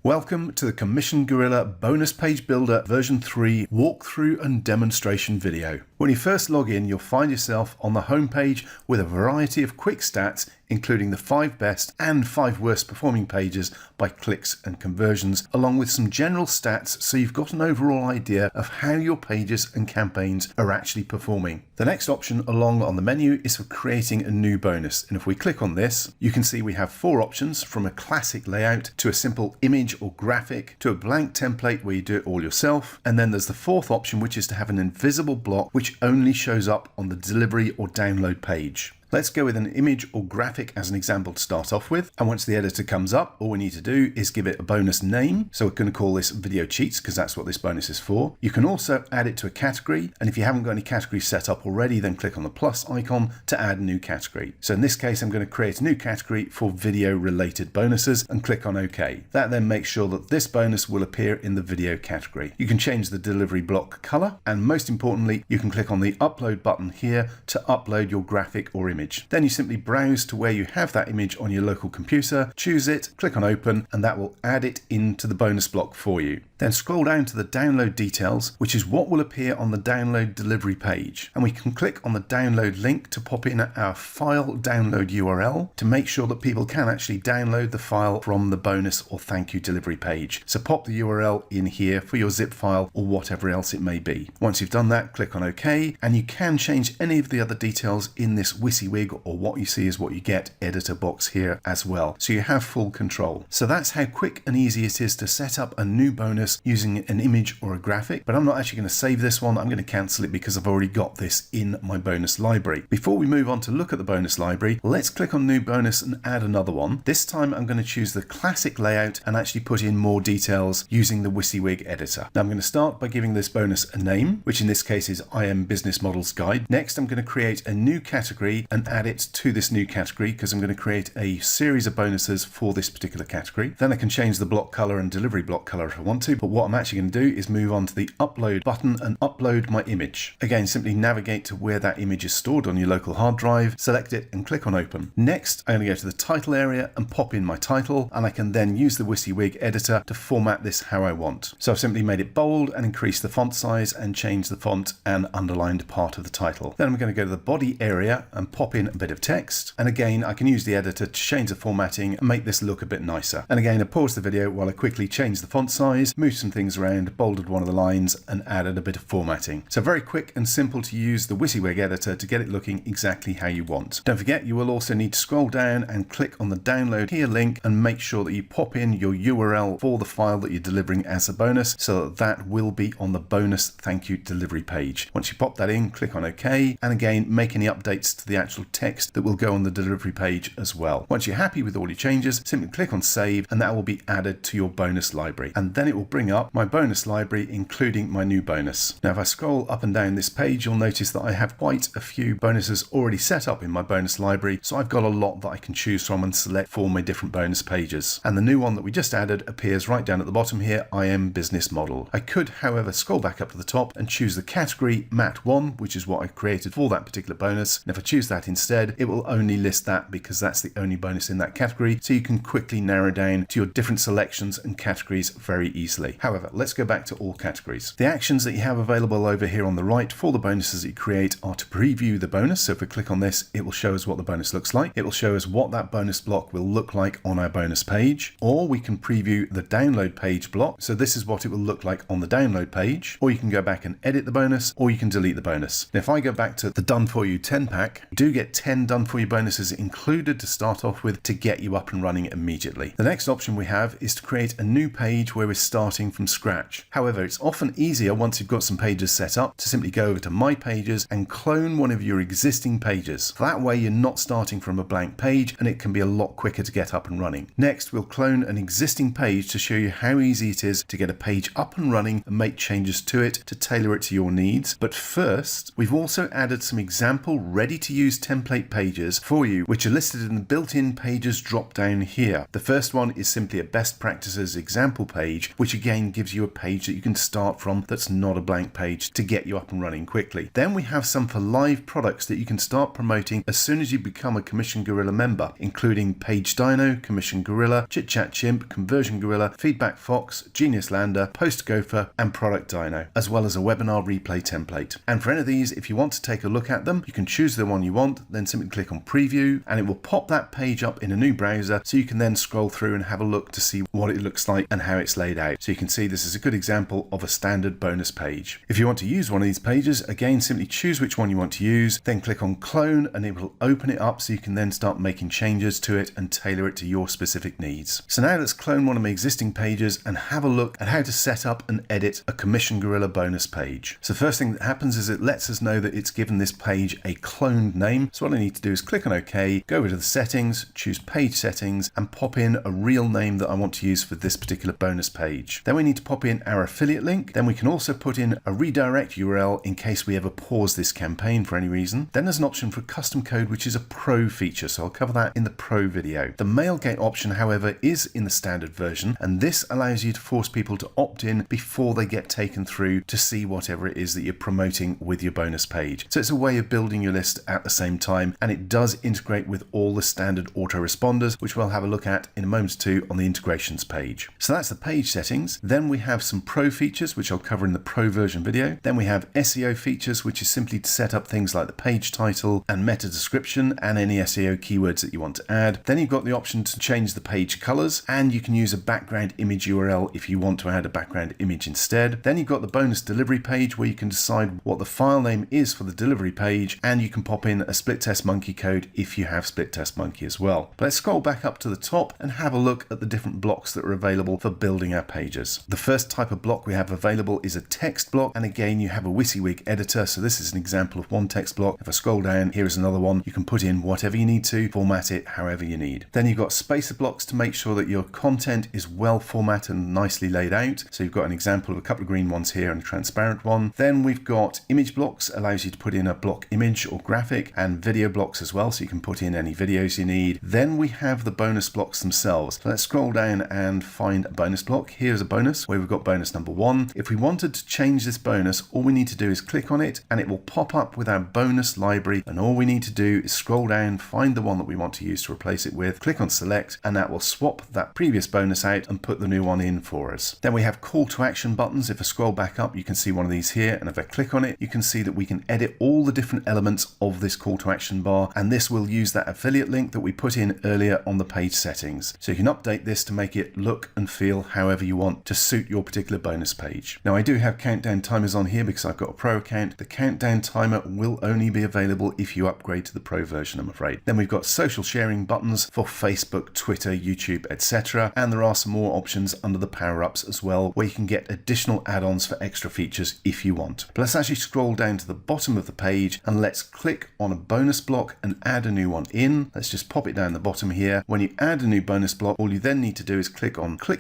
Welcome to the Commission Gorilla Bonus Page Builder version 3 walkthrough and demonstration video. When you first log in, you'll find yourself on the home page with a variety of quick stats, including the 5 best and 5 worst performing pages by clicks and conversions, along with some general stats so you've got an overall idea of how your pages and campaigns are actually performing. The next option along on the menu is for creating a new bonus, and if we click on this, you can see we have 4 options, from a classic layout to a simple image or graphic to a blank template where you do it all yourself, and then there's the 4th option, which is to have an invisible block which only shows up on the delivery or download page. Let's go with an image or graphic as an example to start off with. And once the editor comes up, all we need to do is give it a bonus name. So we're going to call this video cheats because that's what this bonus is for. You can also add it to a category. And if you haven't got any categories set up already, then click on the plus icon to add a new category. So in this case, I'm going to create a new category for video related bonuses and click on OK. That then makes sure that this bonus will appear in the video category. You can change the delivery block color. And most importantly, you can click on the upload button here to upload your graphic or image. Then you simply browse to where you have that image on your local computer, choose it, click on open, and that will add it into the bonus block for you. Then scroll down to the download details, which is what will appear on the download delivery page. And we can click on the download link to pop in our file download URL to make sure that people can actually download the file from the bonus or thank you delivery page. So pop the URL in here for your zip file or whatever else it may be. Once you've done that, click on OK, and you can change any of the other details in this WYSIWYG or what you see is what you get editor box here as well. So you have full control. So that's how quick and easy it is to set up a new bonus using an image or a graphic, but I'm not actually going to save this one. I'm going to cancel it because I've already got this in my bonus library. Before we move on to look at the bonus library, let's click on new bonus and add another one. This time I'm going to choose the classic layout and actually put in more details using the WYSIWYG editor. Now I'm going to start by giving this bonus a name, which in this case is IM Business Models Guide. Next, I'm going to create a new category and add it to this new category because I'm going to create a series of bonuses for this particular category. Then I can change the block color and delivery block color if I want to, but what I'm actually going to do is move on to the upload button and upload my image. Again, simply navigate to where that image is stored on your local hard drive, select it and click on open. Next, I'm going to go to the title area and pop in my title, and I can then use the WYSIWYG editor to format this how I want. So I've simply made it bold and increased the font size and changed the font and underlined part of the title. Then I'm going to go to the body area and pop in a bit of text, and again I can use the editor to change the formatting and make this look a bit nicer. And again, I pause the video while I quickly change the font size, move some things around, bolded one of the lines and added a bit of formatting. So very quick and simple to use the WYSIWYG editor to get it looking exactly how you want. Don't forget, you will also need to scroll down and click on the download here link and make sure that you pop in your URL for the file that you're delivering as a bonus so that that will be on the bonus thank you delivery page. Once you pop that in, click on OK, and again make any updates to the actual text that will go on the delivery page as well. Once you're happy with all your changes, simply click on save and that will be added to your bonus library, and then it will bring up my bonus library including my new bonus. Now if I scroll up and down this page, you'll notice that I have quite a few bonuses already set up in my bonus library, so I've got a lot that I can choose from and select for my different bonus pages. And the new one that we just added appears right down at the bottom here, IM Business Model. I could however scroll back up to the top and choose the category Mat1, which is what I created for that particular bonus, and if I choose that instead, it will only list that because that's the only bonus in that category, so you can quickly narrow down to your different selections and categories very easily. However, let's go back to all categories. The actions that you have available over here on the right for the bonuses that you create are to preview the bonus. So if we click on this, it will show us what the bonus looks like. It will show us what that bonus block will look like on our bonus page, or we can preview the download page block. So this is what it will look like on the download page, or you can go back and edit the bonus, or you can delete the bonus. Now, if I go back to the done for you 10 pack, you do get 10 done for you bonuses included to start off with to get you up and running immediately. The next option we have is to create a new page where we're starting from scratch. However, it's often easier once you've got some pages set up to simply go over to My Pages and clone one of your existing pages. That way you're not starting from a blank page and it can be a lot quicker to get up and running. Next, we'll clone an existing page to show you how easy it is to get a page up and running and make changes to it to tailor it to your needs. But first, we've also added some example ready to use template pages for you, which are listed in the built-in pages drop down here. The first one is simply a best practices example page, which again gives you a page that you can start from that's not a blank page to get you up and running quickly. Then we have some for live products that you can start promoting as soon as you become a Commission Gorilla member, including Page Dino, Commission Gorilla, Chit Chat Chimp, Conversion Gorilla, Feedback Fox, Genius Lander, Post Gopher, and Product Dino, as well as a webinar replay template. And for any of these, if you want to take a look at them, you can choose the one you want, then simply click on preview, and it will pop that page up in a new browser, so you can then scroll through and have a look to see what it looks like and how it's laid out. So you can see this is a good example of a standard bonus page. If you want to use one of these pages, again, simply choose which one you want to use, then click on clone, and it will open it up so you can then start making changes to it and tailor it to your specific needs. So now let's clone one of my existing pages and have a look at how to set up and edit a Commission Gorilla bonus page. So the first thing that happens is it lets us know that it's given this page a cloned name. So what I need to do is click on OK, go over to the settings, choose page settings, and pop in a real name that I want to use for this particular bonus page. Then we need to pop in our affiliate link. Then we can also put in a redirect URL in case we ever pause this campaign for any reason. Then there's an option for custom code, which is a pro feature. So I'll cover that in the pro video. The mailgate option, however, is in the standard version, and this allows you to force people to opt in before they get taken through to see whatever it is that you're promoting with your bonus page. So it's a way of building your list at the same time, and it does integrate with all the standard autoresponders, which we'll have a look at in a moment or two on the integrations page. So that's the page settings. Then we have some pro features, which I'll cover in the pro version video. Then we have SEO features, which is simply to set up things like the page title and meta description and any SEO keywords that you want to add. Then you've got the option to change the page colors, and you can use a background image URL if you want to add a background image instead. Then you've got the bonus delivery page, where you can decide what the file name is for the delivery page, and you can pop in a split test monkey code if you have split test monkey as well. But let's scroll back up to the top and have a look at the different blocks that are available for building our pages. The first type of block we have available is a text block, and again you have a WYSIWYG editor, so this is an example of one text block. If I scroll down, here is another one. You can put in whatever you need to, format it however you need. Then you've got spacer blocks to make sure that your content is well formatted and nicely laid out. So you've got an example of a couple of green ones here and a transparent one. Then we've got image blocks, allows you to put in a block image or graphic, and video blocks as well, so you can put in any videos you need. Then we have the bonus blocks themselves. So let's scroll down and find a bonus block. Here's a bonus where we've got bonus number 1. If we wanted to change this bonus, all we need to do is click on it, and it will pop up with our bonus library, and all we need to do is scroll down, find the one that we want to use to replace it with, click on select, and that will swap that previous bonus out and put the new one in for us. Then we have call to action buttons. If I scroll back up, you can see one of these here, and if I click on it, you can see that we can edit all the different elements of this call to action bar, and this will use that affiliate link that we put in earlier on the page settings. So you can update this to make it look and feel however you want to suit your particular bonus page. Now I do have countdown timers on here because I've got a pro account. The countdown timer will only be available if you upgrade to the pro version, I'm afraid. Then we've got social sharing buttons for Facebook, Twitter, YouTube, etc. And there are some more options under the power-ups as well, where you can get additional add-ons for extra features if you want. But let's actually scroll down to the bottom of the page, and let's click on a bonus block and add a new one in. Let's just pop it down the bottom here. When you add a new bonus block, all you then need to do is click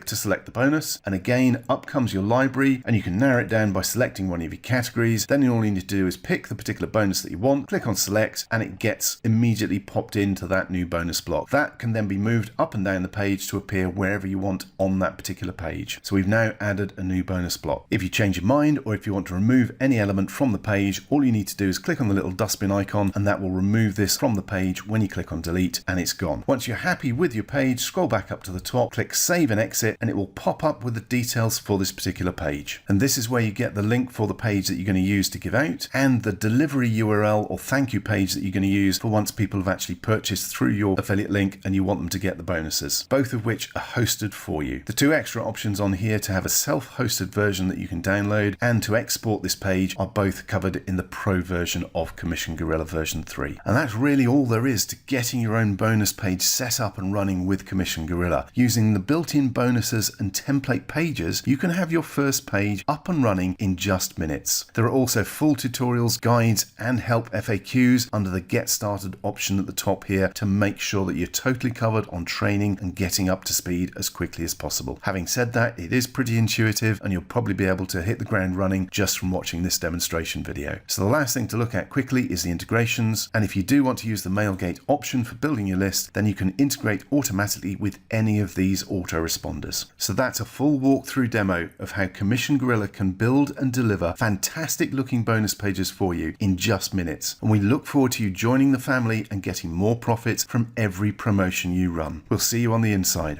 to select the bonus, and again up comes your library, and you can narrow it down by selecting one of your categories. Then all you need to do is pick the particular bonus that you want, click on select, and it gets immediately popped into that new bonus block. That can then be moved up and down the page to appear wherever you want on that particular page. So we've now added a new bonus block. If you change your mind, or if you want to remove any element from the page, all you need to do is click on the little dustbin icon, and that will remove this from the page when you click on delete, and it's gone. Once you're happy with your page, scroll back up to the top, click save and exit, and it will pop up with the details for this particular page. And this is where you get the link for the page that you're going to use to give out, and the delivery URL or thank you page that you're going to use for once people have actually purchased through your affiliate link and you want them to get the bonuses, both of which are hosted for you. The two extra options on here to have a self-hosted version that you can download and to export this page are both covered in the pro version of Commission Gorilla version 3. And that's really all there is to getting your own bonus page set up and running with Commission Gorilla. Using the built-in bonuses and template pages, you can have your first page up and running in just minutes. There are also full tutorials, guides, and help FAQs under the Get Started option at the top here to make sure that you're totally covered on training and getting up to speed as quickly as possible. Having said that, it is pretty intuitive, and you'll probably be able to hit the ground running just from watching this demonstration video. So the last thing to look at quickly is the integrations. promotions, and if you do want to use the Mailgate option for building your list, then you can integrate automatically with any of these autoresponders. So that's a full walkthrough demo of how Commission Gorilla can build and deliver fantastic looking bonus pages for you in just minutes. And we look forward to you joining the family and getting more profits from every promotion you run. We'll see you on the inside.